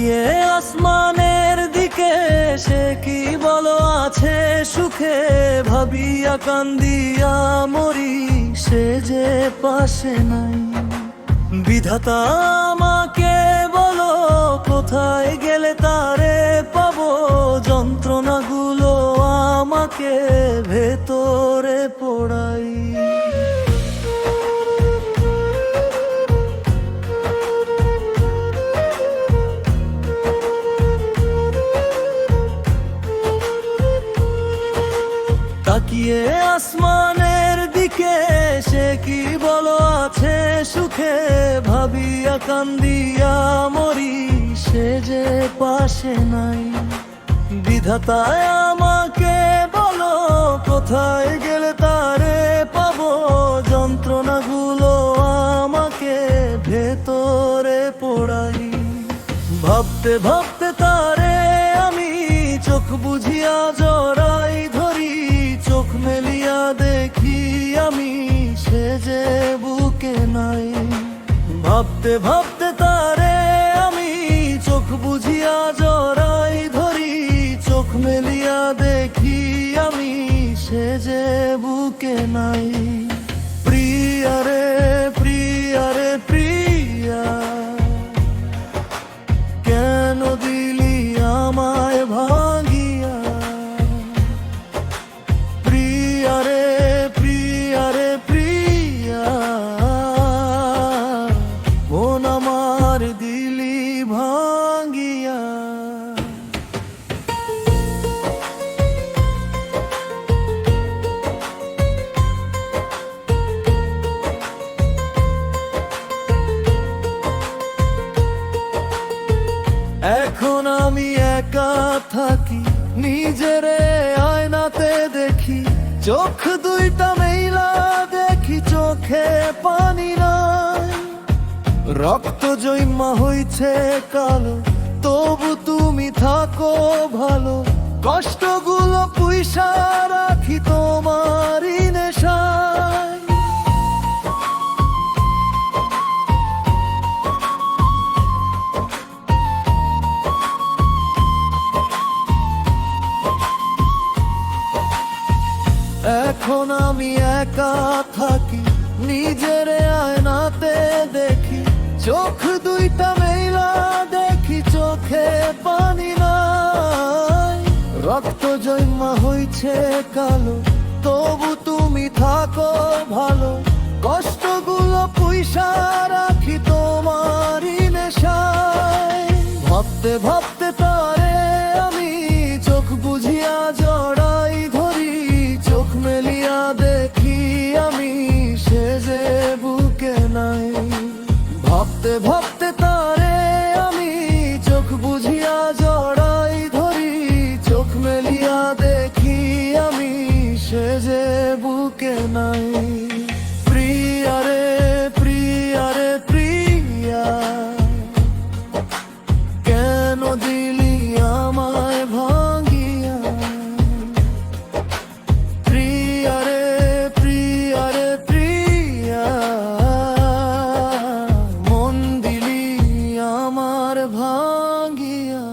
তাকিয়ে আসমানের দিকে, সে কি বলো আছে সুখে, ভাবিয়া কান্দিয়া মরি, সে যে পাশে নাই। বিধাতা আমাকে বলো, কোথায় গেলে তারে পাবো, যন্ত্রণাগুলো আমাকে ভেতরে পোড়াই। তাকিয়ে আসমানের দিকে, সে কি বলো আছে সুখে, ভাবিয়া কান্দিয়া মরি, সে যে পাশে নাই। বিধাতায় আমাকে বলো, কোথায় গেলে তারে পাবো, যন্ত্রণাগুলো আমাকে ভেতরে পোড়াই। ভাবতে ভাবতে তারে আমি চোখ বুঝিয়া জড়াই ধরি, চোখ মেলিয়া দেখি আমি, সে যে বুকে নাই। ভাবতে ভাবতে তারে আমি চোখ বুঝিয়া জড়াই ধরি, চোখ মেলিয়া দেখি আমি, সে যে বুকে নাই। প্রিয়া রে প্রিয়া রে প্রিয়া, কেন দিলি আমায় ভাঙিয়া। প্রিয়া রে প্রিয়া রে প্রিয়া, মন আমার দিলি ভাঙিয়া। এখন আমি একা থাকি, নিজেরে আয়নাতে দেখি, চোখ দুইটা মেলা দেখি, চোখে পানি নাই। রক্ত জৈমা হইছে কালো, তবু তুমি থাকো ভালো, কষ্টগুলো পুইসা রাখি তোমারই নেশায়। এখন আমি একা থাকি, নিজেরে আয়নাতে দেখি, চোখ দুইটা মেলা দেখি, চোখে পানি নাই। রক্ত জৈমা হইছে কালো, তবু তুমি থাকো ভালো, কষ্টগুলো পুইসা রাখি তোমারই নেশায়। ভাবতে ভাবতে তারে আমি চোখ বুঝিয়া জড়াই ধরি, চোখ মেলিয়া দেখি আমি, সে যে বুকে নাই। ভাবতে ভাবতে তারে আমি চোখ বুঝিয়া জড়াই ধরি, চোখ মেলিয়া দেখি আমি, সে যে বুকে নাই। প্রিয়া রে প্রিয়া রে প্রিয়া, কেন দিলি আমায় ভাঙিয়া। প্রিয়া রে প্রিয়া রে প্রিয়া, মন দিলি আমার ভাঙিয়া।